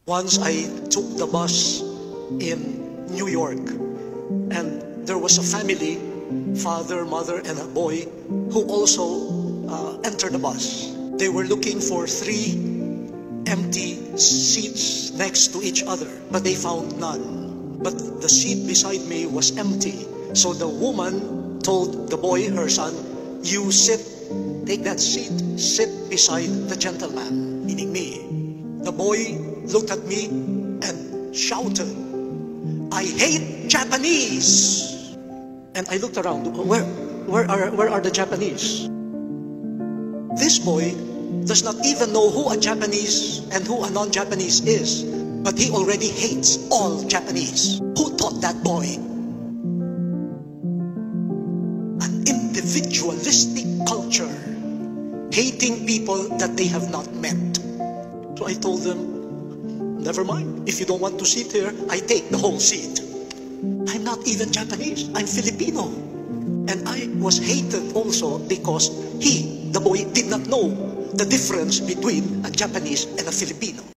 Once I took the bus in New York, and there was a family, father, mother, and a boy, who also entered the bus. They were looking for 3 empty seats next to each other, but they found none. But the seat beside me was empty. So the woman told the boy, her son, "You take that seat, sit beside the gentleman," meaning me. The boy looked at me and shouted, "I hate Japanese!" And I looked around, where are the Japanese? This boy does not even know who a Japanese and who a non-Japanese is, but he already hates all Japanese. Who taught that boy? An individualistic culture, hating people that they have not met. So I told them, never mind. If you don't want to sit here, I take the whole seat. I'm not even Japanese. I'm Filipino. And I was hated also because the boy, did not know the difference between a Japanese and a Filipino.